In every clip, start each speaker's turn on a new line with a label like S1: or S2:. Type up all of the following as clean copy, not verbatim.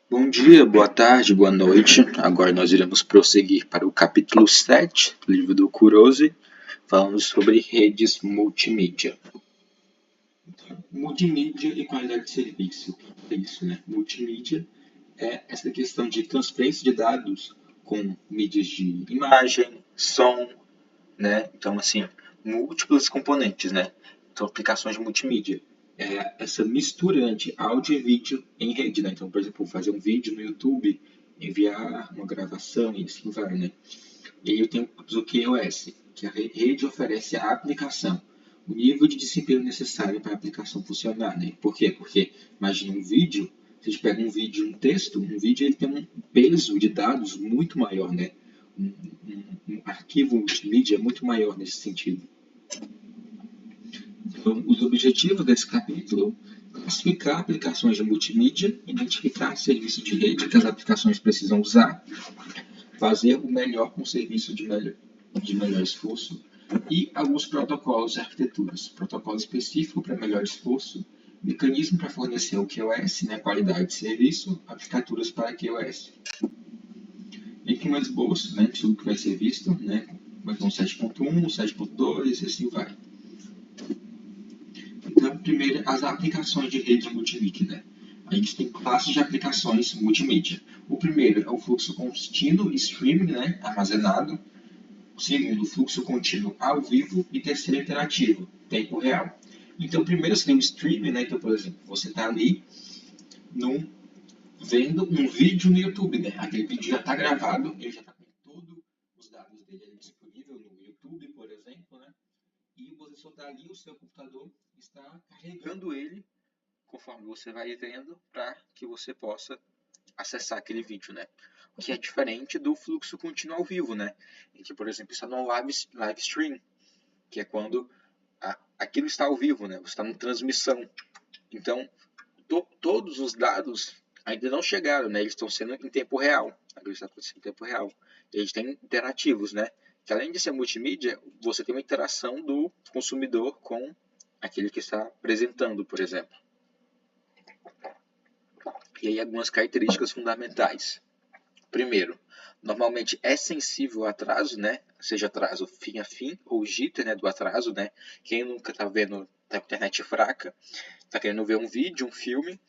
S1: Bom dia, boa tarde, boa noite. Agora nós iremos prosseguir para o capítulo 7 do livro do Kurose, falando sobre redes multimídia. Multimídia e qualidade de serviço. O que é isso, né? Multimídia é essa questão de transferência de dados com mídias de imagem, som, né? Então, assim, múltiplos componentes, né? Então, aplicações de multimídia. É essa mistura de áudio e vídeo em rede, né? Então, por exemplo, fazer um vídeo no YouTube, enviar uma gravação e assim vai, né? E aí eu tenho o QoS, que a rede oferece a aplicação, o nível de desempenho necessário para a aplicação funcionar, né? Por quê? Porque, imagina um vídeo, se a gente pega um vídeo e um texto, um vídeo ele tem um peso de dados muito maior, né? Um arquivo multimídia é muito maior nesse sentido. Então, os objetivos desse capítulo: classificar aplicações de multimídia, identificar serviços de rede que as aplicações precisam usar, fazer o melhor com o serviço de melhor esforço e alguns protocolos e arquiteturas. Protocolo específico para melhor esforço, mecanismo para fornecer o QoS, né, qualidade de serviço, arquiteturas para QoS. E aqui um esboço, né, de tudo que vai ser visto, né, vai ter um 7.1, 7.2 e assim vai. Então, primeiro, as aplicações de rede multimídia, né? A gente tem classes de aplicações multimídia. O primeiro é o fluxo contínuo, streaming, né, armazenado. O segundo, fluxo contínuo ao vivo. E terceiro, interativo, tempo real. Então, primeiro seria o streaming, né? Então, por exemplo, você está ali vendo um vídeo no YouTube, né? Aquele vídeo já está gravado, ele já está com todos os dados dele ali disponível no YouTube, por exemplo, né? E você só está ali, o seu computador está carregando ele conforme você vai vendo para que você possa acessar aquele vídeo, né? O que é diferente do fluxo contínuo ao vivo, né? Em que, por exemplo, está no live stream, que é quando aquilo está ao vivo, né? Você está em transmissão. Então, todos os dados ainda não chegaram, né? Eles estão sendo em tempo real. Aquilo está acontecendo em tempo real. E a gente tem interativos, né? Que além de ser multimídia, você tem uma interação do consumidor com aquele que está apresentando, por exemplo. E aí algumas características fundamentais. Primeiro, normalmente é sensível ao atraso, né? Seja atraso fim a fim ou jitter, né, do atraso, né? Quem nunca está vendo a internet fraca, está querendo ver um vídeo, um filme,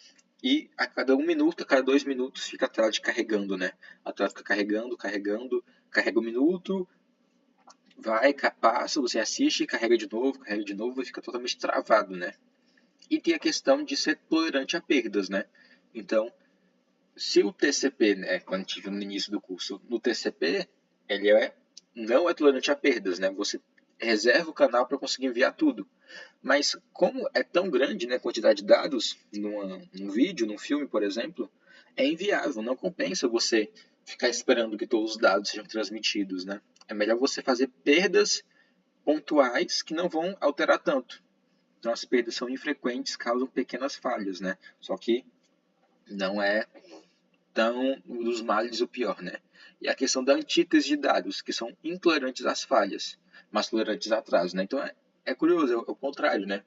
S1: e a cada 1 minuto, a cada 2 minutos fica a tela carregando, né? A tela fica carregando, carrega 1 minuto, vai, passa, você assiste, carrega de novo e fica totalmente travado, né? E tem a questão de ser tolerante a perdas, né? Então, se o TCP, né, quando a gente viu no início do curso, no TCP, ele não é tolerante a perdas, né? Você reserva o canal para conseguir enviar tudo. Mas como é tão grande, né, a quantidade de dados num vídeo, num filme, por exemplo, é inviável, não compensa você ficar esperando que todos os dados sejam transmitidos, né? É melhor você fazer perdas pontuais que não vão alterar tanto. Então as perdas são infrequentes, causam pequenas falhas, né? Só que não é tão dos males o pior, né? E a questão da antítese de dados, que são intolerantes às falhas, mas tolerantes a atraso, né? Então é curioso, é o contrário, né?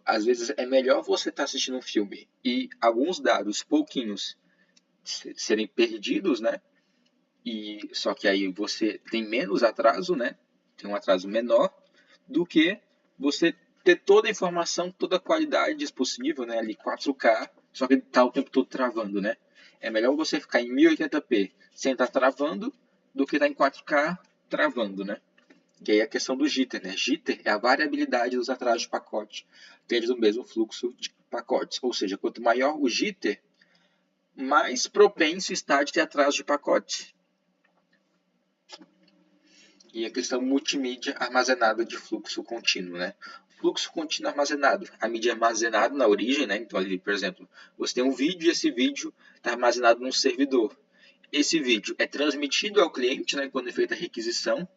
S1: Às vezes é melhor você estar assistindo um filme e alguns dados, pouquinhos, serem perdidos, né? E só que aí você tem menos atraso, né? Tem um atraso menor do que você ter toda a informação, toda a qualidade possível, né? Ali 4K, só que ele está o tempo todo travando, né? É melhor você ficar em 1080p sem estar travando do que estar em 4K travando, né? E aí a questão do jitter, né? Jitter é a variabilidade dos atrasos de pacote dentro do mesmo fluxo de pacotes. Ou seja, quanto maior o jitter, mais propenso está de ter atraso de pacote. E a questão multimídia armazenada de fluxo contínuo, né? Fluxo contínuo armazenado. A mídia é armazenada na origem, né? Então, ali, por exemplo, você tem um vídeo e esse vídeo está armazenado num servidor. Esse vídeo é transmitido ao cliente, né, quando é feita a requisição.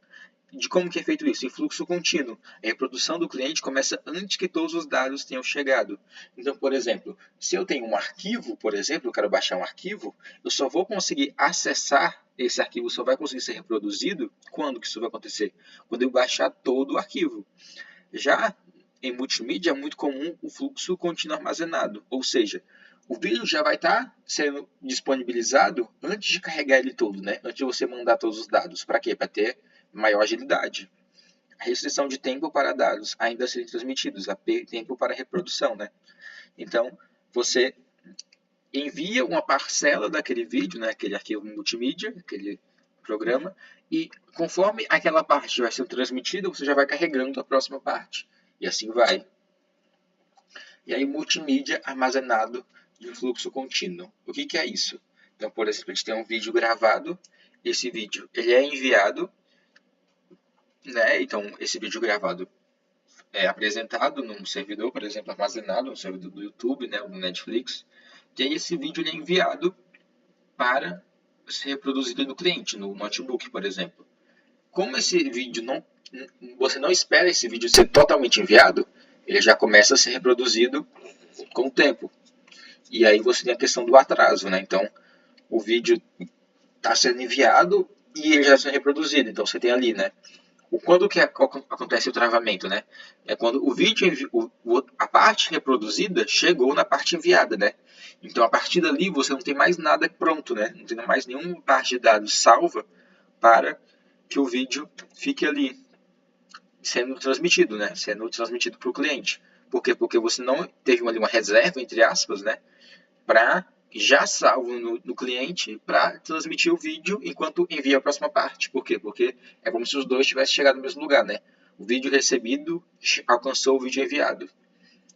S1: De como que é feito isso? Em fluxo contínuo. A reprodução do cliente começa antes que todos os dados tenham chegado. Então, por exemplo, se eu tenho um arquivo, por exemplo, eu quero baixar um arquivo, eu só vou conseguir acessar esse arquivo, só vai conseguir ser reproduzido quando que isso vai acontecer? Quando eu baixar todo o arquivo. Já em multimídia é muito comum o fluxo contínuo armazenado, ou seja, o vídeo já vai estar sendo disponibilizado antes de carregar ele todo, né? Antes de você mandar todos os dados. Para quê? Para ter maior agilidade. A restrição de tempo para dados ainda a serem transmitidos, tempo para reprodução, né? Então, você envia uma parcela daquele vídeo, né, aquele arquivo multimídia, aquele programa, e conforme aquela parte vai sendo transmitida, você já vai carregando a próxima parte. E assim vai. E aí, multimídia armazenado de fluxo contínuo. O que é isso? Então, por exemplo, a gente tem um vídeo gravado, esse vídeo ele é enviado, né? Então, esse vídeo gravado é apresentado num servidor, por exemplo, armazenado no servidor do YouTube, né, ou do Netflix, e aí esse vídeo ele é enviado para ser reproduzido no cliente, no notebook, por exemplo. Como esse vídeo você não espera esse vídeo ser totalmente enviado, ele já começa a ser reproduzido com o tempo. E aí você tem a questão do atraso, né? Então, o vídeo está sendo enviado e ele já está sendo reproduzido. Então, você tem ali, né? Quando que acontece o travamento, né? É quando o vídeo, a parte reproduzida chegou na parte enviada, né? Então, a partir dali, você não tem mais nada pronto, né? Não tem mais nenhuma parte de dados salva para que o vídeo fique ali sendo transmitido, né? Sendo transmitido para o cliente. Por quê? Porque você não teve ali uma reserva, entre aspas, né? Para já salvo no cliente para transmitir o vídeo enquanto envia a próxima parte. Por quê? Porque é como se os dois tivessem chegado no mesmo lugar, né? O vídeo recebido alcançou o vídeo enviado.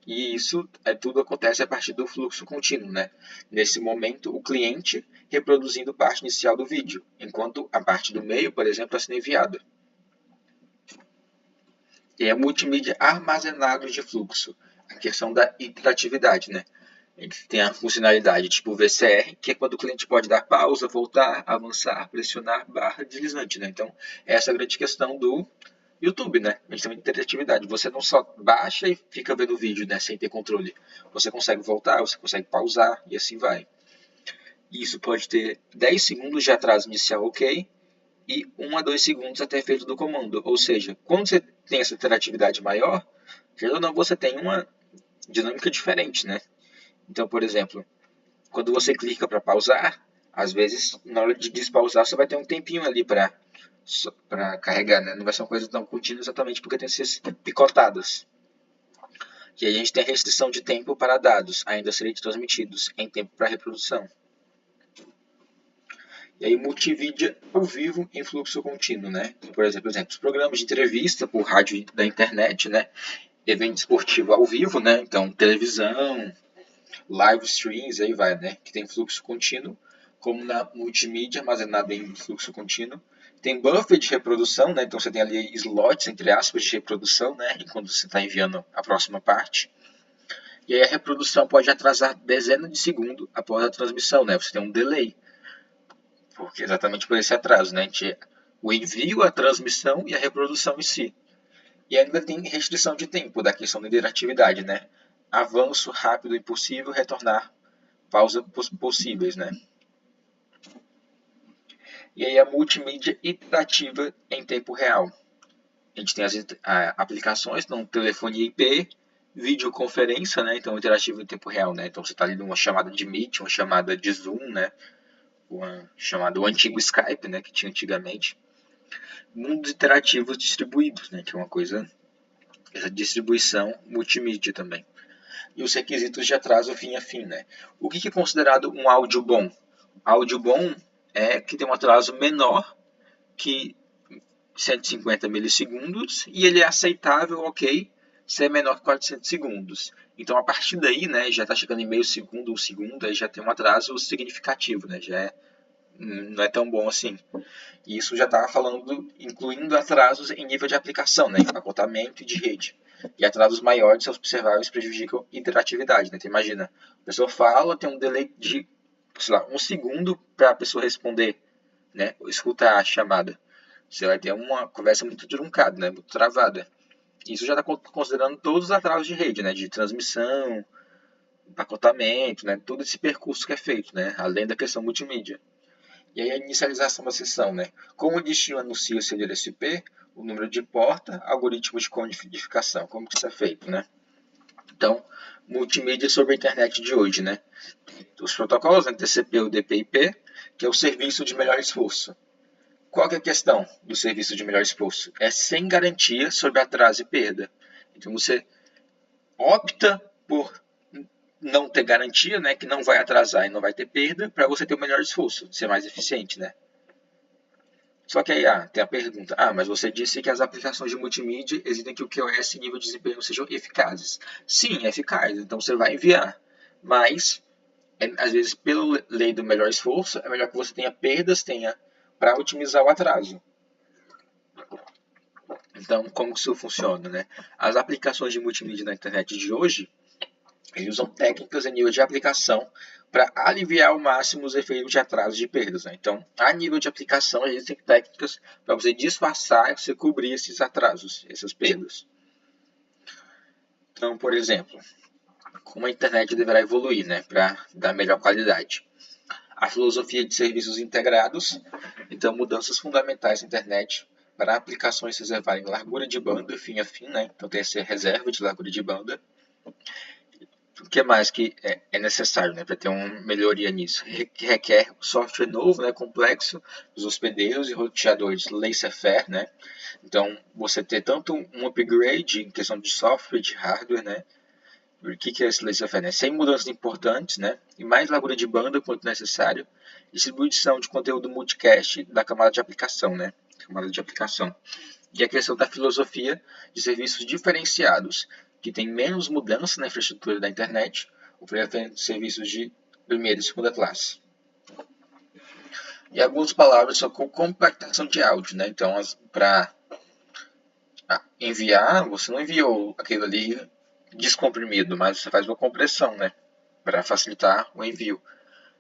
S1: E isso tudo acontece a partir do fluxo contínuo, né? Nesse momento, o cliente reproduzindo parte inicial do vídeo, enquanto a parte do meio, por exemplo, está sendo enviada. E é multimídia armazenado de fluxo, a questão da interatividade, né? Ele tem a funcionalidade tipo VCR, que é quando o cliente pode dar pausa, voltar, avançar, pressionar, barra, deslizante, né? Então, essa é a grande questão do YouTube, né? A gente tem uma interatividade. Você não só baixa e fica vendo o vídeo, né? Sem ter controle. Você consegue voltar, você consegue pausar e assim vai. Isso pode ter 10 segundos de atraso inicial ok e 1 a 2 segundos até efeito do comando. Ou seja, quando você tem essa interatividade maior, já ou não você tem uma dinâmica diferente, né? Então, por exemplo, quando você clica para pausar, às vezes, na hora de despausar, você vai ter um tempinho ali para carregar, né? Não vai ser uma coisa tão contínua exatamente porque tem essas picotadas. E aí a gente tem a restrição de tempo para dados, ainda serem transmitidos em tempo para reprodução. E aí multivídeo ao vivo em fluxo contínuo, né? Por exemplo, os programas de entrevista por rádio da internet, né? Evento esportivo ao vivo, né? Então, televisão, live streams, aí vai, né? Que tem fluxo contínuo, como na multimídia armazenada em fluxo contínuo. Tem buffer de reprodução, né? Então você tem ali slots, entre aspas, de reprodução, né? Enquanto você está enviando a próxima parte. E aí a reprodução pode atrasar dezenas de segundos após a transmissão, né? Você tem um delay. Porque exatamente por esse atraso, né? O envio, a transmissão e a reprodução em si. E ainda tem restrição de tempo da questão da interatividade, né? Avanço rápido e possível, retornar, pausa possíveis, né? E aí a multimídia iterativa em tempo real. A gente tem as aplicações, então telefonia IP, videoconferência, né? Então interativo em tempo real, né? Então você está ali numa chamada de Meet, uma chamada de Zoom, né? O antigo Skype, né? Que tinha antigamente. Mundos interativos distribuídos, né? Que é uma coisa, essa distribuição multimídia também. E os requisitos de atraso fim a fim, né? O que é considerado um áudio bom? Áudio bom é que tem um atraso menor que 150 milissegundos e ele é aceitável, ok, se é menor que 400 segundos. Então, a partir daí, né, já está chegando em meio segundo, um segundo, aí já tem um atraso significativo, né, não é tão bom assim. E isso já estava falando, incluindo atrasos em nível de aplicação, né, empacotamento e de rede. E atrasos maiores são observáveis prejudicam a interatividade, né? Então, imagina, a pessoa fala, tem um delay de, sei lá, 1 segundo para a pessoa responder, né, escutar a chamada. Você vai ter uma conversa muito truncada, né, muito travada. Isso já está considerando todos os atrasos de rede, né, de transmissão, empacotamento, né, todo esse percurso que é feito, né, além da questão multimídia. E aí a inicialização da sessão, né, como o destino anuncia o seu endereço IP, o número de porta, algoritmo de codificação, como que isso é feito, né. Então, multimídia sobre a internet de hoje, né? Os protocolos, né, TCP, UDP e IP, que é o serviço de melhor esforço. Qual que é a questão do serviço de melhor esforço? É sem garantia sobre atraso e perda. Então, você opta por não ter garantia, né, que não vai atrasar e não vai ter perda, para você ter o melhor esforço, ser mais eficiente, né? Só que aí tem a pergunta, mas você disse que as aplicações de multimídia exigem que o QoS e nível de desempenho sejam eficazes. Sim, é eficaz, então você vai enviar, mas às vezes pela lei do melhor esforço, é melhor que você tenha perdas, para otimizar o atraso. Então, como isso funciona, né? As aplicações de multimídia na internet de hoje, eles usam técnicas a nível de aplicação para aliviar ao máximo os efeitos de atraso de perdas. Né? Então, a nível de aplicação, existem técnicas para você disfarçar, você cobrir esses atrasos, essas perdas. Então, por exemplo, como a internet deverá evoluir, né, para dar melhor qualidade. A filosofia de serviços integrados, então mudanças fundamentais na internet para aplicações reservarem largura de banda fim a fim, né? Então tem essa reserva de largura de banda. O que mais que é necessário, né, para ter uma melhoria nisso? Requer software novo, né, complexo, os hospedeiros e roteadores laissez-faire, né? Então, você ter tanto um upgrade em questão de software, de hardware, né? O que é esse laissez-faire? Né? Sem mudanças importantes, né? E mais largura de banda quanto necessário. Distribuição de conteúdo multicast da camada de aplicação, né? Camada de aplicação. E a questão da filosofia de serviços diferenciados, que tem menos mudança na infraestrutura da internet, oferecendo serviços de primeira e segunda classe. E algumas palavras são com compactação de áudio, né? Então, para enviar, você não enviou aquilo ali descomprimido, mas você faz uma compressão, né? Para facilitar o envio.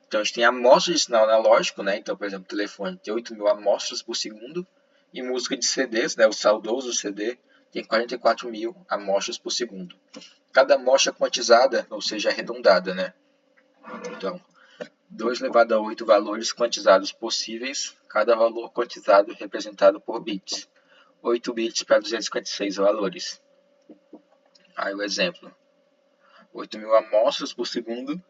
S1: Então, a gente tem amostras de sinal analógico, né? Então, por exemplo, o telefone tem 8.000 amostras por segundo, e música de CDs, né, o saudoso CD, tem 44.000 amostras por segundo. Cada amostra quantizada, ou seja, arredondada, né? Então, 2 elevado a 8 valores quantizados possíveis, cada valor quantizado representado por bits. 8 bits para 256 valores. Aí o exemplo. 8.000 amostras por segundo,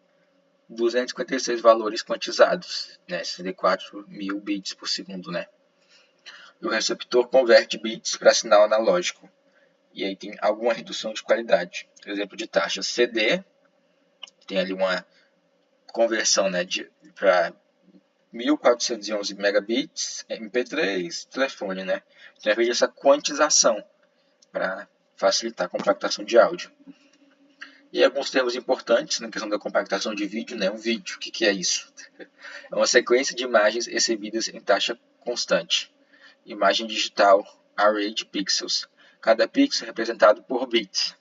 S1: 256 valores quantizados, né? 64.000 bits por segundo, né? E o receptor converte bits para sinal analógico. E aí tem alguma redução de qualidade. Exemplo de taxa CD, tem ali uma conversão, né, para 1411 megabits, MP3, telefone, né? Então, veja essa quantização para facilitar a compactação de áudio. E alguns termos importantes na questão da compactação de vídeo, né? Um vídeo, o que é isso? É uma sequência de imagens recebidas em taxa constante. Imagem digital, array de pixels. Cada pixel é representado por bits.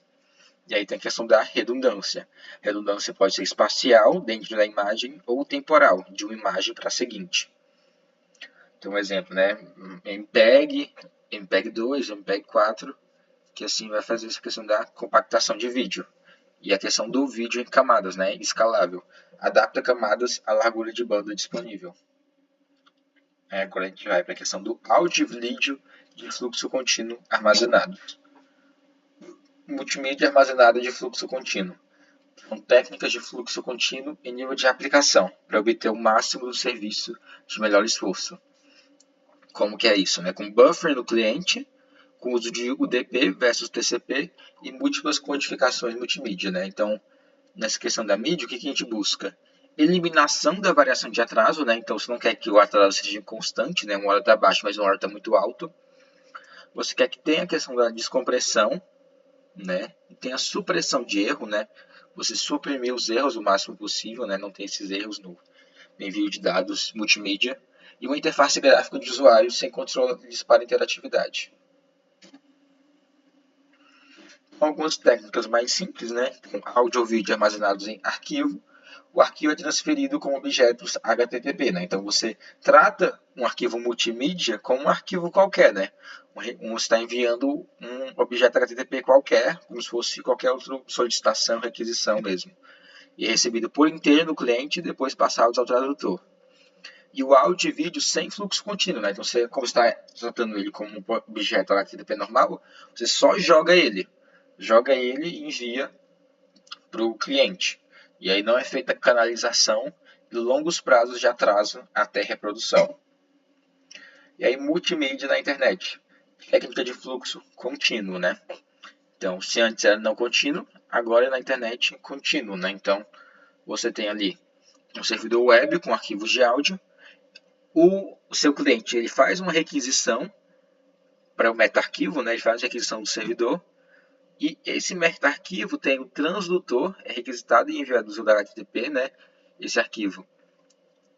S1: E aí tem a questão da redundância. Redundância pode ser espacial, dentro da imagem, ou temporal, de uma imagem para a seguinte. Então, um exemplo, né? MPEG, MPEG 2, MPEG 4, que assim vai fazer essa questão da compactação de vídeo. E a questão do vídeo em camadas, né? Escalável. Adapta camadas à largura de banda disponível. Agora a gente vai para a questão do áudio e vídeo de fluxo contínuo armazenado. Multimídia armazenada de fluxo contínuo. São técnicas de fluxo contínuo em nível de aplicação, para obter o máximo do serviço de melhor esforço. Como que é isso? Né? Com buffer no cliente, com uso de UDP versus TCP e múltiplas codificações multimídia. Né? Então, nessa questão da mídia, o que a gente busca? Eliminação da variação de atraso, né? Então você não quer que o atraso seja constante, né? Uma hora está baixo, mas uma hora está muito alto. Você quer que tenha a questão da descompressão, né? E tenha a supressão de erro, né? Você suprimir os erros o máximo possível, né? Não tem esses erros no envio de dados multimídia. E uma interface gráfica de usuário sem controles para interatividade. Algumas técnicas mais simples, né? Com áudio ou vídeo armazenados em arquivo. O arquivo é transferido como objetos HTTP, né? Então você trata um arquivo multimídia como um arquivo qualquer, né? Você está enviando um objeto HTTP qualquer, como se fosse qualquer outra solicitação, requisição mesmo. E é recebido por inteiro no cliente e depois passado ao tradutor. E o áudio e vídeo sem fluxo contínuo, né? Então você, como está tratando ele como um objeto HTTP normal, você só joga ele. Joga ele e envia para o cliente. E aí não é feita canalização e longos prazos de atraso até reprodução. E aí multimídia na internet. Técnica de fluxo contínuo, né? Então, se antes era não contínuo, agora é na internet contínuo, né? Então, você tem ali um servidor web com arquivos de áudio. O seu cliente ele faz uma requisição para o meta-arquivo, né? Ele faz a requisição do servidor. E esse meta-arquivo tem o transdutor, é requisitado e enviado usando HTTP, né? Esse arquivo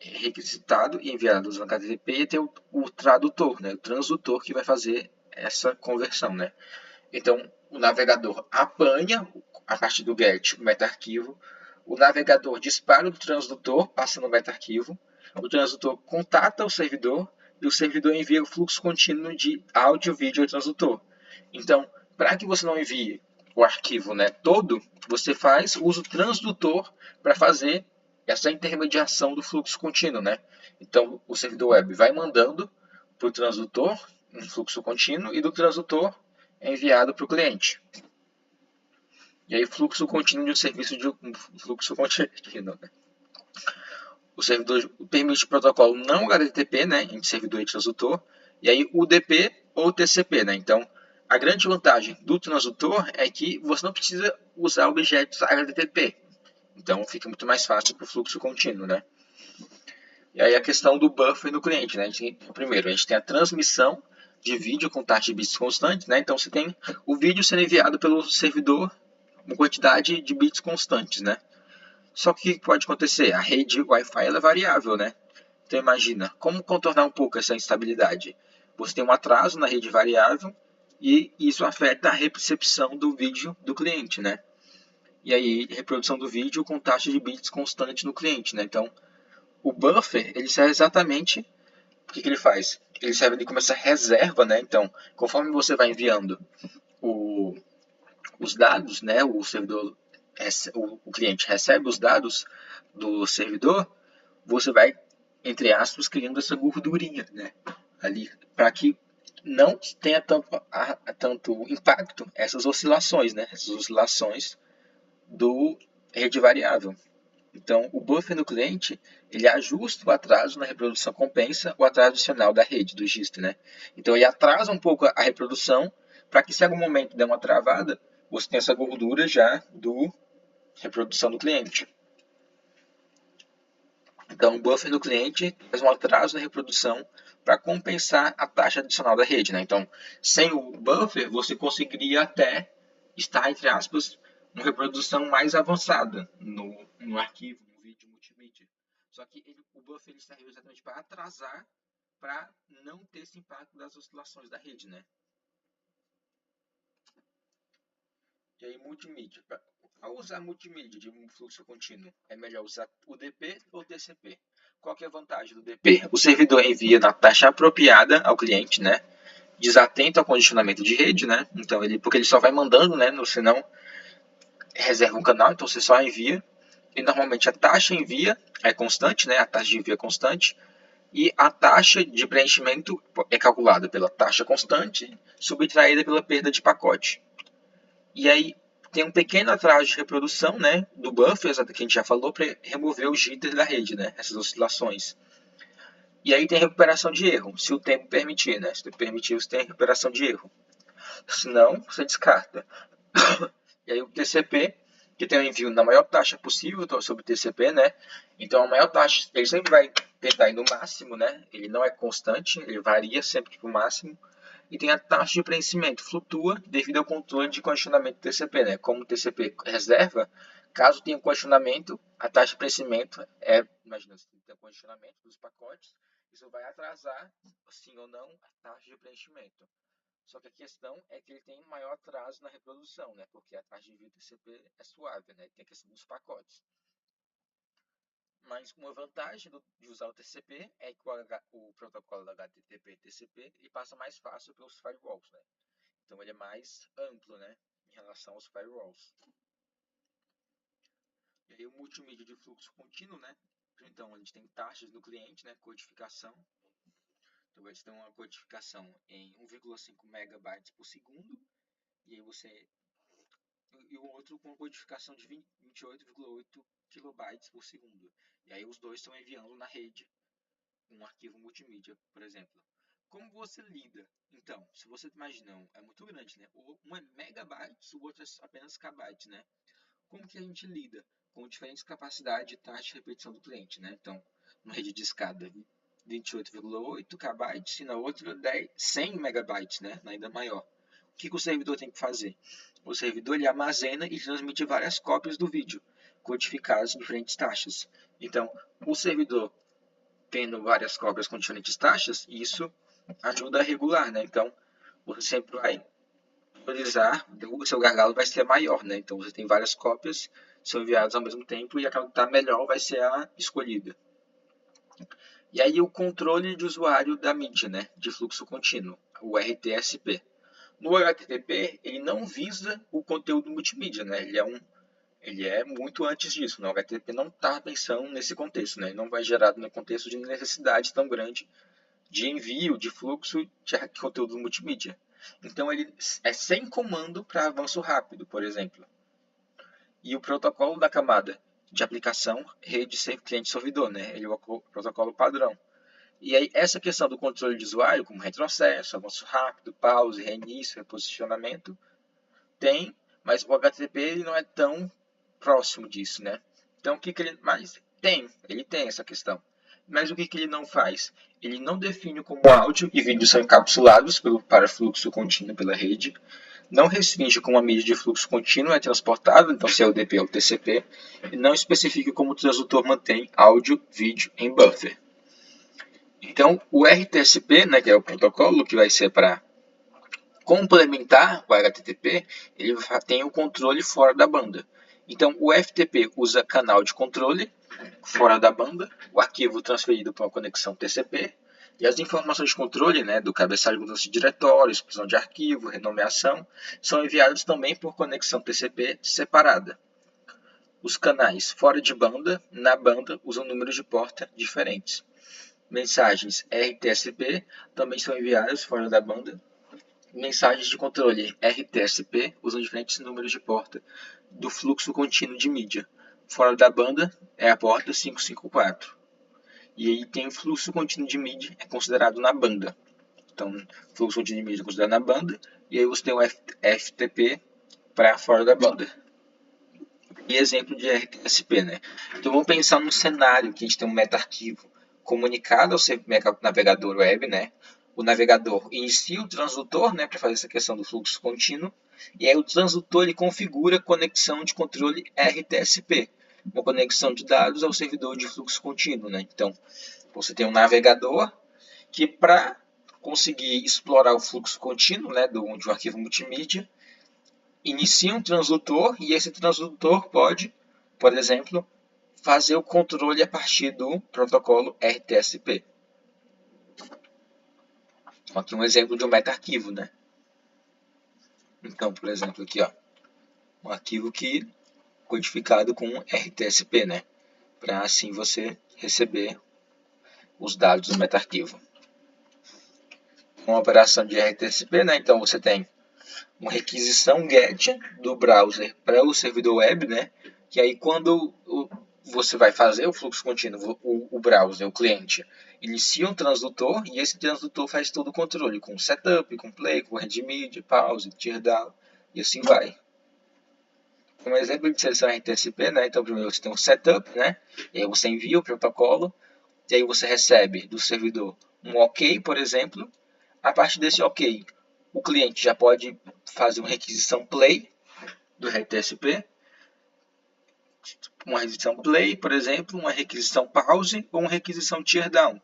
S1: é requisitado e enviado usando HTTP e tem o tradutor, né? O transdutor que vai fazer essa conversão, né? Então, o navegador apanha a partir do GET o meta-arquivo, o navegador dispara o transdutor, passa no meta-arquivo, o transdutor contata o servidor e o servidor envia o fluxo contínuo de áudio, vídeo ao transdutor. Então, para que você não envie o arquivo, né, todo, você usa o transdutor para fazer essa intermediação do fluxo contínuo, né? Então, o servidor web vai mandando para o transdutor um fluxo contínuo e do transdutor é enviado para o cliente. E aí, fluxo contínuo de um serviço de fluxo contínuo, né? O servidor permite protocolo não HTTP, né, entre servidor e transdutor, e aí UDP ou TCP, né? Então, a grande vantagem do transdutor é que você não precisa usar objetos HTTP. Então, fica muito mais fácil para o fluxo contínuo, né? E aí, a questão do buffer no cliente, né? Primeiro, a gente tem a transmissão de vídeo com taxa de bits constante, né? Então, você tem o vídeo sendo enviado pelo servidor uma quantidade de bits constantes, né? Só que o que pode acontecer? A rede Wi-Fi ela é variável, né? Então imagina, como contornar um pouco essa instabilidade? Você tem um atraso na rede variável e isso afeta a recepção do vídeo do cliente, né? E aí, reprodução do vídeo com taxa de bits constante no cliente, né? Então, o buffer, ele serve exatamente... O que ele faz? Ele serve ali como essa reserva, né? Então, conforme você vai enviando os dados, né? O servidor, o cliente recebe os dados do servidor, você vai, entre aspas, criando essa gordurinha, né? Ali, para que não tenha tanto impacto essas oscilações, né? Essas oscilações do rede variável. Então, o buffer no cliente, ele ajusta o atraso na reprodução, compensa o atraso adicional da rede, do GIST, né? Então, ele atrasa um pouco a reprodução, para que se em algum momento der uma travada, você tenha essa gordura já do reprodução do cliente. Então, o buffer do cliente faz um atraso na reprodução para compensar a taxa adicional da rede, né? Então, sem o buffer, você conseguiria até estar, entre aspas, uma reprodução mais avançada no arquivo, no vídeo multimídia. Só que o buffer serve exatamente para atrasar, para não ter esse impacto das oscilações da rede, né? E aí, multimídia. Ao usar multimídia de fluxo contínuo, é melhor usar UDP ou TCP? Qual que é a vantagem do UDP? O servidor envia na taxa apropriada ao cliente, né? Desatento ao condicionamento de rede, né? Então, porque ele só vai mandando, né? Senão, reserva um canal, então você só envia. E normalmente a taxa envia é constante, né? A taxa de envio é constante. E a taxa de preenchimento é calculada pela taxa constante, subtraída pela perda de pacote. E aí, tem um pequeno atraso de reprodução, né, do buffer, que a gente já falou, para remover o jitter da rede, né, essas oscilações. E aí tem recuperação de erro, se o tempo permitir, né, se o tempo permitir, você tem recuperação de erro. Se não, você descarta. E aí o TCP, que tem o envio na maior taxa possível sobre o TCP, né, então a maior taxa, ele sempre vai tentar ir no máximo, né, ele não é constante, ele varia sempre para o máximo. E tem a taxa de preenchimento, flutua devido ao controle de congestionamento do TCP, né? Como o TCP reserva, caso tenha um congestionamento, a taxa de preenchimento imagina, se tem um congestionamento dos pacotes, isso vai atrasar, sim ou não, a taxa de preenchimento. Só que a questão é que ele tem um maior atraso na reprodução, né? Porque a taxa de envio do TCP é suave, né? Tem a questão dos pacotes. Mas uma vantagem de usar o TCP é que o protocolo da HTTP-TCP ele passa mais fácil pelos firewalls, né? Então ele é mais amplo, né, em relação aos firewalls. E aí o multimídia de fluxo contínuo, né? Então a gente tem taxas do cliente, né, codificação. Então vai ter uma codificação em 1,5 megabytes por segundo e aí e o outro com codificação de 28,8 kilobytes por segundo. E aí os dois estão enviando na rede um arquivo multimídia, por exemplo. Como você lida? Então, se você imagina, é muito grande, né? Um é megabytes, o outro é apenas kbytes, né? Como que a gente lida com diferentes capacidades e taxa de repetição do cliente, né? Então, uma rede de escada 28,8 kbytes e na outra 100 megabytes, né? Ainda maior. O que o servidor tem que fazer? O servidor ele armazena e transmite várias cópias do vídeo, codificadas em diferentes taxas. Então, o servidor tendo várias cópias com diferentes taxas, isso ajuda a regular, né? Então, você sempre vai priorizar, o seu gargalo vai ser maior, né? Então, você tem várias cópias, são enviadas ao mesmo tempo e aquela que está melhor vai ser a escolhida. E aí, o controle de usuário da mídia, né? De fluxo contínuo, o RTSP. No HTTP, ele não visa o conteúdo multimídia, né? Ele é muito antes disso, né? O HTTP não está pensando nesse contexto, né? Ele não vai gerar no contexto de necessidade tão grande de envio, de fluxo de conteúdo multimídia. Então, ele é sem comando para avanço rápido, por exemplo. E o protocolo da camada de aplicação, rede cliente-servidor, né? Ele é o protocolo padrão. E aí, essa questão do controle de usuário, como retrocesso, avanço rápido, pause, reinício, reposicionamento, tem, mas o HTTP ele não é tão próximo disso, né? Então, o que ele mais tem? Ele tem essa questão. Mas o que ele não faz? Ele não define como áudio e vídeo são encapsulados para fluxo contínuo pela rede, não restringe como a mídia de fluxo contínuo é transportada, então se é o DP ou TCP, e não especifica como o transdutor mantém áudio, vídeo em buffer. Então, o RTSP, né, que é o protocolo que vai ser para complementar o HTTP, ele tem o controle fora da banda. Então, o FTP usa canal de controle fora da banda, o arquivo transferido para uma conexão TCP, e as informações de controle, né, do cabeçalho de mudança de diretório, exclusão de arquivo, renomeação, são enviadas também por conexão TCP separada. Os canais fora de banda, na banda, usam números de porta diferentes. Mensagens RTSP também são enviadas fora da banda. Mensagens de controle RTSP usam diferentes números de porta do fluxo contínuo de mídia. Fora da banda é a porta 554. E aí tem o fluxo contínuo de mídia, é considerado na banda. Então, fluxo contínuo de mídia é considerado na banda. E aí você tem o FTP para fora da banda. E exemplo de RTSP, né? Então vamos pensar num cenário que a gente tem um meta-arquivo comunicado ao seu navegador web, né? O navegador inicia o transdutor, né, para fazer essa questão do fluxo contínuo, e aí o transdutor ele configura a conexão de controle RTSP, uma conexão de dados ao servidor de fluxo contínuo, né? Então, você tem um navegador que para conseguir explorar o fluxo contínuo, né, de um arquivo multimídia, inicia um transdutor e esse transdutor pode, por exemplo, fazer o controle a partir do protocolo RTSP. Aqui um exemplo de um meta-arquivo, né? Então, por exemplo, aqui, ó, um arquivo que codificado com RTSP, né? Para assim você receber os dados do meta-arquivo. Uma operação de RTSP, né? Então você tem uma requisição GET do browser para o servidor web, né? Que aí quando você vai fazer o fluxo contínuo, o browser, o cliente, inicia um transdutor e esse transdutor faz todo o controle, com setup, com play, com read media, pause, teardown e assim vai. Um exemplo de seleção RTSP, né? Então primeiro você tem um setup, né? E aí você envia o protocolo, e aí você recebe do servidor um OK, por exemplo. A partir desse OK, o cliente já pode fazer uma requisição play do RTSP, uma requisição play, por exemplo, uma requisição pause ou uma requisição teardown.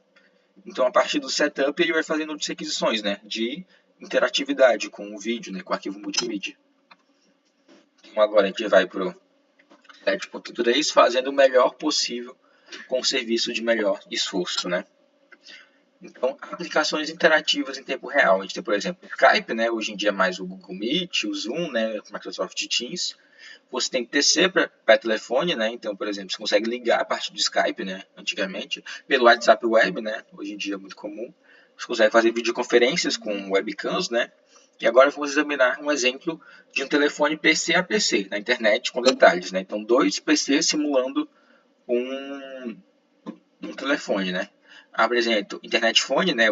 S1: Então, a partir do setup, ele vai fazendo outras requisições, né, de interatividade com o vídeo, né, com o arquivo multimídia. Então, agora a gente vai para o 7.3, fazendo o melhor possível com o serviço de melhor esforço, né. Então, aplicações interativas em tempo real. A gente tem, por exemplo, o Skype, né? Hoje em dia mais o Google Meet, o Zoom, né? O Microsoft Teams. Você tem TC para telefone, né? Então, por exemplo, você consegue ligar a partir do Skype, né? Antigamente, pelo WhatsApp Web, né? Hoje em dia é muito comum. Você consegue fazer videoconferências com webcams, né? E agora vamos examinar um exemplo de um telefone PC a PC, na internet, com detalhes, né? Então, dois PCs simulando um telefone, né? Apresento internet phone, né?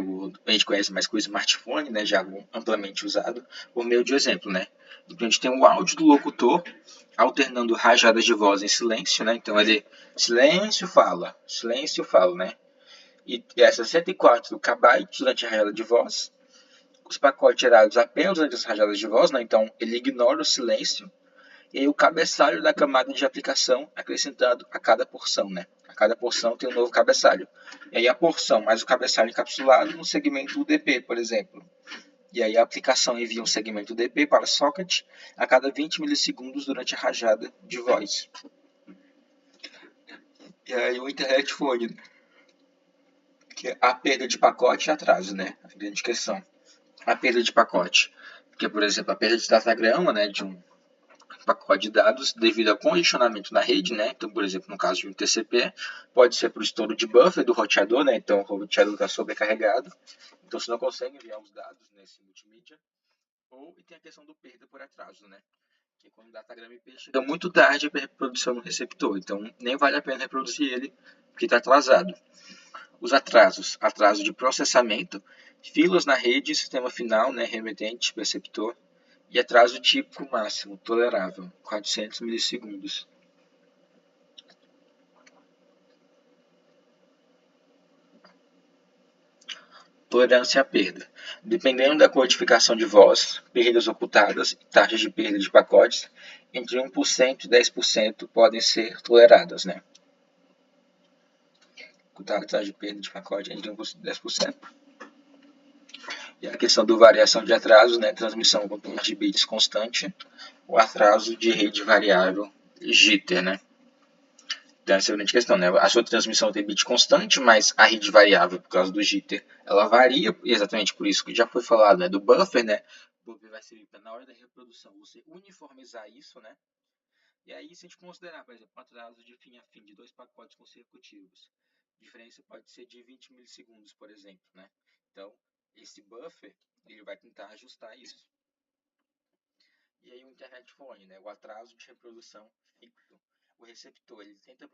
S1: A gente conhece mais como smartphone, né? Já amplamente usado, por meio de exemplo, né? Então, a gente tem o áudio do locutor alternando rajadas de voz em silêncio, né? Então, ele silêncio, fala, né? E é 64 KB durante a rajada de voz. Os pacotes gerados apenas durante as rajadas de voz, né? Então ele ignora o silêncio. E aí o cabeçalho da camada de aplicação acrescentado a cada porção, né? A cada porção tem um novo cabeçalho. E aí a porção mais o cabeçalho encapsulado no segmento UDP, por exemplo. E aí a aplicação envia um segmento UDP para o socket a cada 20 milissegundos durante a rajada de voz. E aí o Internet Phone, que é a perda de pacote e atraso, né? A grande questão. A perda de pacote. Porque, por exemplo, a perda de datagrama, né, de um pacote de dados devido ao congestionamento na rede, né? Então, por exemplo, no caso de um TCP, pode ser por estouro de buffer do roteador, né? Então, o roteador está sobrecarregado, então você não consegue enviar os dados nesse multimídia. Ou e tem a questão do perda por atraso, né? Que é quando o datagrama IP chega muito tarde para reprodução no receptor, então nem vale a pena reproduzir ele porque está atrasado. Os atrasos, atraso de processamento, filas na rede, sistema final, né, remetente, receptor, e atraso típico máximo, tolerável, 400 milissegundos. Tolerância à perda. Dependendo da codificação de voz, perdas ocultadas e taxas de perda de pacotes, entre 1% e 10% podem ser toleradas, né? Taxa de perda de pacote entre 1% e 10%. E a questão da variação de atraso, né? Transmissão com taxa de bits constante, o atraso de rede variável, jitter, né? Então, essa é a grande questão, né? A sua transmissão tem bit constante, mas a rede variável, por causa do jitter, ela varia exatamente por isso que já foi falado, né? Do buffer, né? O buffer vai servir para, na hora da reprodução, você uniformizar isso, né? E aí, se a gente considerar, por exemplo, um atraso de fim a fim de dois pacotes consecutivos, a diferença pode ser de 20 milissegundos, por exemplo, né? Então, esse buffer, ele vai tentar ajustar isso. E aí o Internet Phone, né? O atraso de reprodução fixo. O receptor, ele tenta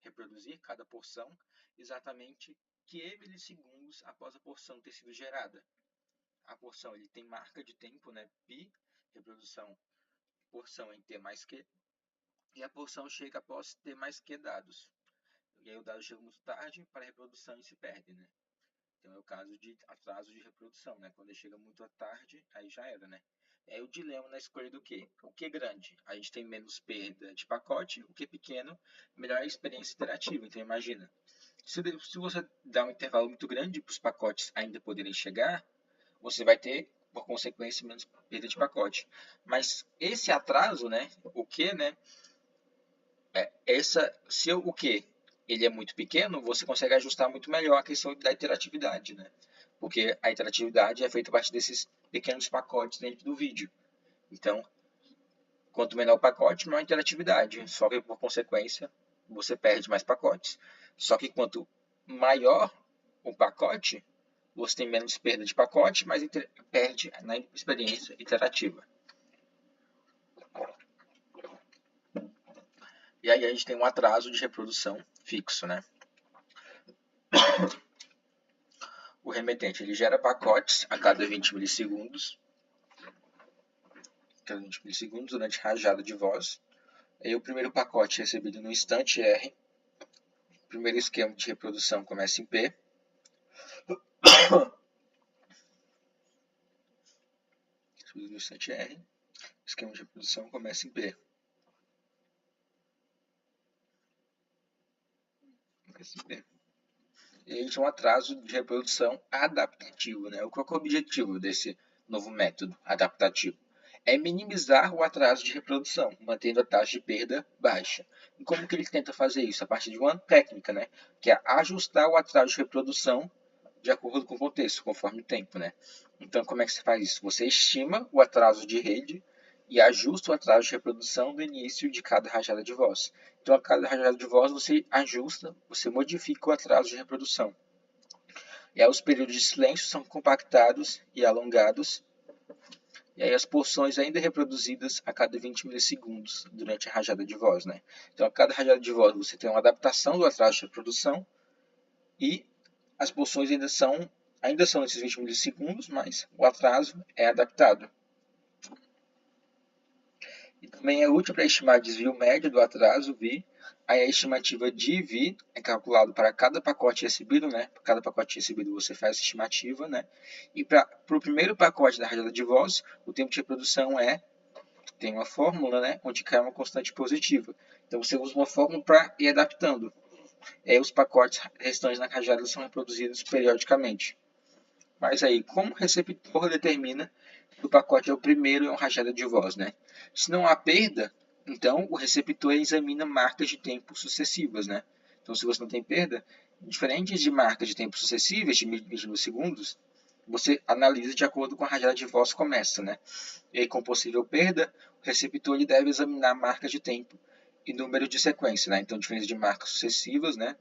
S1: reproduzir cada porção exatamente que milissegundos após a porção ter sido gerada. A porção, ele tem marca de tempo, né? Pi, reprodução, porção em T mais Q, e a porção chega após T mais Q dados. E aí o dado chega muito tarde para a reprodução e se perde, né? Então é o caso de atraso de reprodução, né? Quando ele chega muito à tarde, aí já era, né? É o dilema na escolha do quê? O que é grande? A gente tem menos perda de pacote, o que é pequeno, melhor a experiência interativa. Então imagina, se você dá um intervalo muito grande para os pacotes ainda poderem chegar, você vai ter, por consequência, menos perda de pacote. Mas esse atraso, né? O que, né? Se o que ele é muito pequeno, você consegue ajustar muito melhor a questão da interatividade, né? Porque a interatividade é feita a partir desses pequenos pacotes dentro do vídeo. Então, quanto menor o pacote, maior a interatividade. Só que, por consequência, você perde mais pacotes. Só que quanto maior o pacote, você tem menos perda de pacote, mas perde na experiência interativa. E aí a gente tem um atraso de reprodução fixo, né? O remetente, ele gera pacotes a cada 20 milissegundos. Durante rajada de voz. Aí o primeiro pacote recebido no instante R. O primeiro esquema de reprodução começa em P. Recebido no instante R. O esquema de reprodução começa em P. E aí tem um atraso de reprodução adaptativo, né? Qual é o objetivo desse novo método adaptativo? É minimizar o atraso de reprodução, mantendo a taxa de perda baixa. E como que ele tenta fazer isso? A partir de uma técnica, né? Que é ajustar o atraso de reprodução de acordo com o contexto, conforme o tempo, né? Então, como é que você faz isso? Você estima o atraso de rede e ajusta o atraso de reprodução do início de cada rajada de voz. Então, a cada rajada de voz, você ajusta, você modifica o atraso de reprodução. E aí, os períodos de silêncio são compactados e alongados E aí as porções ainda reproduzidas a cada 20 milissegundos durante a rajada de voz, né? Então, a cada rajada de voz você tem uma adaptação do atraso de reprodução e as porções ainda são esses 20 milissegundos, mas o atraso é adaptado. E também é útil para estimar desvio médio do atraso V. Aí a estimativa de V é calculado para cada pacote recebido, né? Para cada pacote recebido você faz a estimativa, né? E para o primeiro pacote da rajada de voz, o tempo de reprodução tem uma fórmula, né? Onde cai uma constante positiva. Então você usa uma fórmula para ir adaptando. E aí os pacotes restantes na rajada são reproduzidos periodicamente. Mas aí, como o receptor determina que o pacote é o primeiro em uma rajada de voz, né? Se não há perda, então o receptor examina marcas de tempo sucessivas, né? Então, se você não tem perda, diferentes de marcas de tempo sucessivas, de milissegundos, você analisa de acordo com a rajada de voz começa, né? E aí, com possível perda, o receptor ele deve examinar marcas de tempo e número de sequência, né? Então, diferença de marcas sucessivas, né?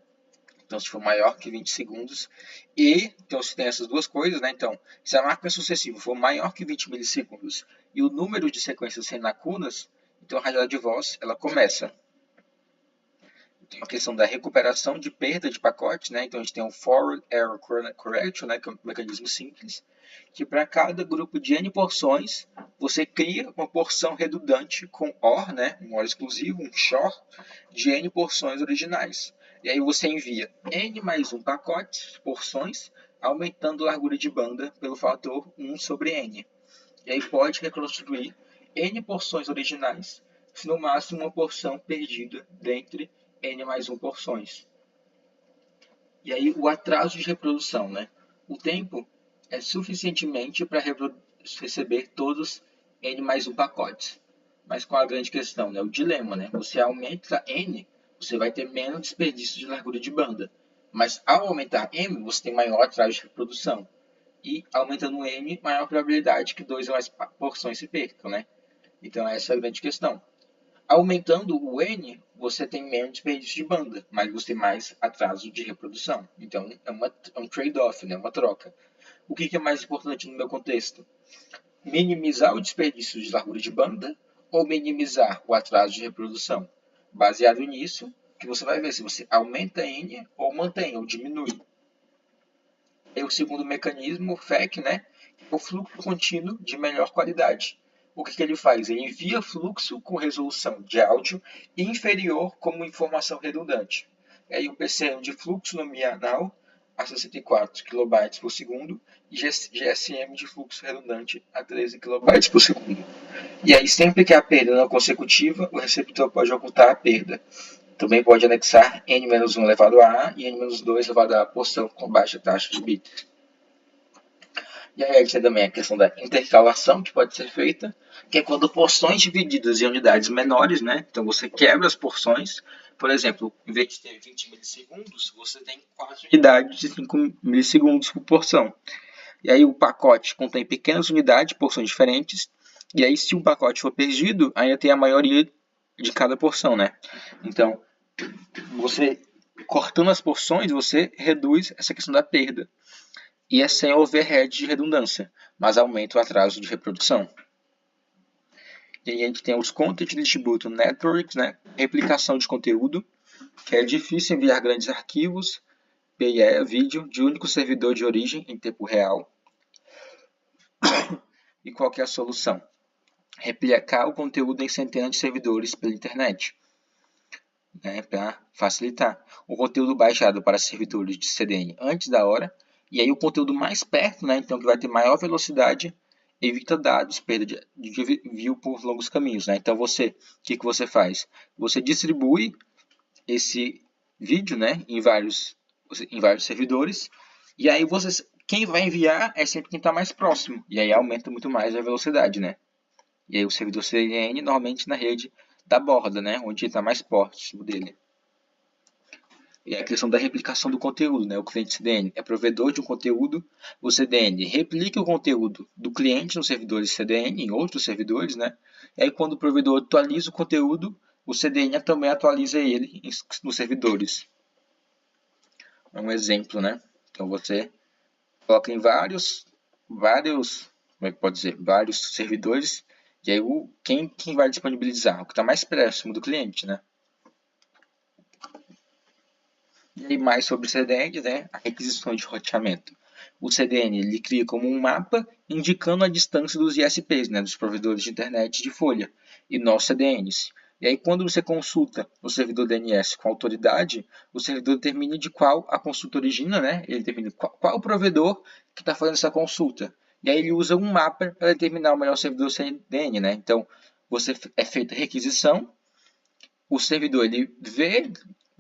S1: Então, se for maior que 20 segundos. E, então, se tem essas duas coisas, né? Então, se a marca sucessiva for maior que 20 milissegundos e o número de sequências sem lacunas, então a rajada de voz, ela começa. Tem a questão da recuperação de perda de pacotes, né? Então, a gente tem o Forward Error Correction, né? Que é um mecanismo simples, que para cada grupo de N porções, você cria uma porção redundante com OR, né? Um OR exclusivo, um XOR, de N porções originais. E aí você envia N mais 1 pacote, porções, aumentando a largura de banda pelo fator 1 sobre N. E aí pode reconstruir N porções originais, se no máximo uma porção perdida dentre N mais 1 porções. E aí o atraso de reprodução, né? O tempo é suficientemente para receber todos N mais 1 pacotes. Mas com a grande questão, né? O dilema, né? Você aumenta N, você vai ter menos desperdício de largura de banda. Mas ao aumentar M, você tem maior atraso de reprodução. E aumentando N, maior probabilidade que 2 ou mais porções se percam, né? Então essa é a grande questão. Aumentando o N, você tem menos desperdício de banda, mas você tem mais atraso de reprodução. Então é um trade-off, né? Uma troca. O que é mais importante no meu contexto? Minimizar o desperdício de largura de banda ou minimizar o atraso de reprodução? Baseado nisso, que você vai ver se você aumenta N ou mantém ou diminui. E o segundo mecanismo, o FEC, né, é o fluxo contínuo de melhor qualidade. O que ele faz? Ele envia fluxo com resolução de áudio inferior como informação redundante. E aí o PCM de fluxo nominal a 64 kB por segundo e GSM de fluxo redundante a 13 kB por segundo. E aí sempre que a perda não é consecutiva, o receptor pode ocultar a perda. Também pode anexar n-1 elevado a e n-2 elevado a porção com baixa taxa de bits. E aí a gente tem também a questão da intercalação que pode ser feita, que é quando porções divididas em unidades menores, né? Então você quebra as porções. Por exemplo, em vez de ter 20 milissegundos, você tem 4 unidades de 5 milissegundos por porção. E aí o pacote contém pequenas unidades, porções diferentes. E aí se um pacote for perdido, ainda tem a maioria de cada porção, né? Então, você cortando as porções, você reduz essa questão da perda. E é sem overhead de redundância, mas aumenta o atraso de reprodução. E aí a gente tem os Content Distributed Networks, né? Replicação de conteúdo, que é difícil enviar grandes arquivos, PIE, vídeo, de único servidor de origem em tempo real. E qual que é a solução? Replicar o conteúdo em centenas de servidores pela internet, né, para facilitar. O conteúdo baixado para servidores de CDN antes da hora, e aí o conteúdo mais perto, né, então que vai ter maior velocidade, evita dados, perda de desvio por longos caminhos. Né? Então o que você faz? Você distribui esse vídeo, né, em vários servidores, e aí quem vai enviar é sempre quem está mais próximo, e aí aumenta muito mais a velocidade, né? E aí o servidor CNN normalmente na rede da borda, né, onde está mais próximo dele. E a questão da replicação do conteúdo, né? O cliente CDN é provedor de um conteúdo, o CDN replica o conteúdo do cliente nos servidores CDN, em outros servidores, né? E aí quando o provedor atualiza o conteúdo, o CDN também atualiza ele nos servidores. É um exemplo, né? Então você coloca em vários como é que pode dizer, vários servidores, e aí quem vai disponibilizar? O que está mais próximo do cliente, né? E aí mais sobre o CDN, né? A requisição de roteamento. O CDN ele cria como um mapa indicando a distância dos ISPs, né, dos provedores de internet de folha, e nós CDNs. E aí quando você consulta o servidor DNS com a autoridade, o servidor determina de qual a consulta origina, né? Ele determina qual o provedor que está fazendo essa consulta. E aí ele usa um mapa para determinar o melhor servidor CDN, né? Então, é feita a requisição, o servidor ele vê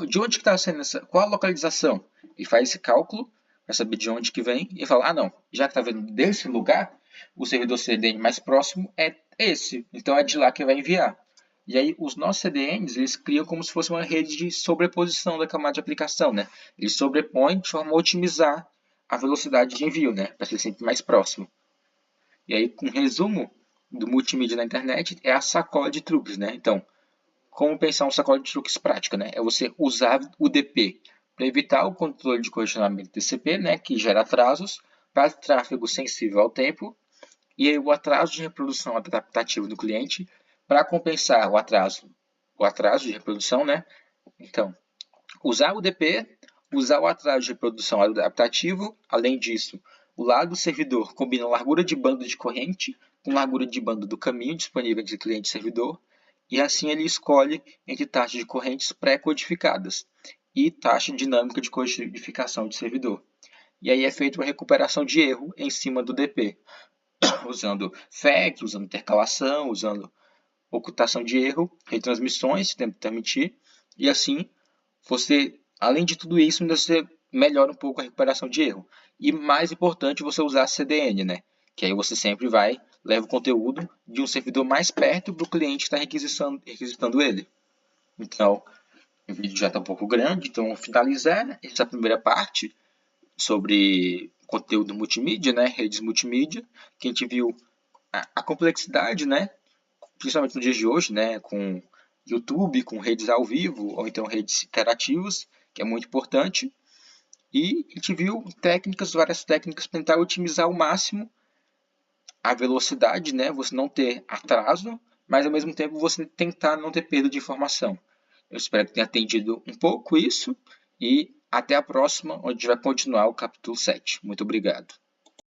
S1: de onde está sendo qual a localização, e faz esse cálculo para saber de onde que vem e fala, não, já que está vendo desse lugar, o servidor CDN mais próximo é esse, então é de lá que vai enviar. E aí os nossos CDNs, eles criam como se fosse uma rede de sobreposição da camada de aplicação, né? Eles sobrepõem de forma a otimizar a velocidade de envio, né? Para ser sempre mais próximo. E aí, com resumo do multimídia na internet, é a sacola de truques, né? Então, como pensar um sacola de truques prática, né? É você usar o DP para evitar o controle de congestionamento TCP, né? Que gera atrasos para tráfego sensível ao tempo, e aí o atraso de reprodução adaptativa do cliente para compensar o atraso de reprodução, né? Então, usar o DP, usar o atraso de reprodução adaptativo, além disso, o lado do servidor combina largura de banda de corrente com largura de banda do caminho disponível entre cliente e servidor, e assim ele escolhe entre taxas de correntes pré-codificadas e taxa dinâmica de codificação de servidor. E aí é feita uma recuperação de erro em cima do DP, usando FAC, usando intercalação, usando ocultação de erro, retransmissões, tempo de transmitir, e assim você, além de tudo isso, ainda você melhora um pouco a recuperação de erro. E mais importante, você usar CDN, né? Que aí você sempre leva o conteúdo de um servidor mais perto para o cliente que está requisitando ele. Então, o vídeo já está um pouco grande, então vamos finalizar essa primeira parte sobre conteúdo multimídia, né? Redes multimídia, que a gente viu a complexidade, né? Principalmente nos dias de hoje, né? Com YouTube, com redes ao vivo, ou então redes interativas, que é muito importante. E a gente viu várias técnicas para tentar otimizar ao máximo a velocidade, né? Você não ter atraso, mas ao mesmo tempo você tentar não ter perda de informação. Eu espero que tenha atendido um pouco isso e até a próxima, onde a gente vai continuar o capítulo 7. Muito obrigado.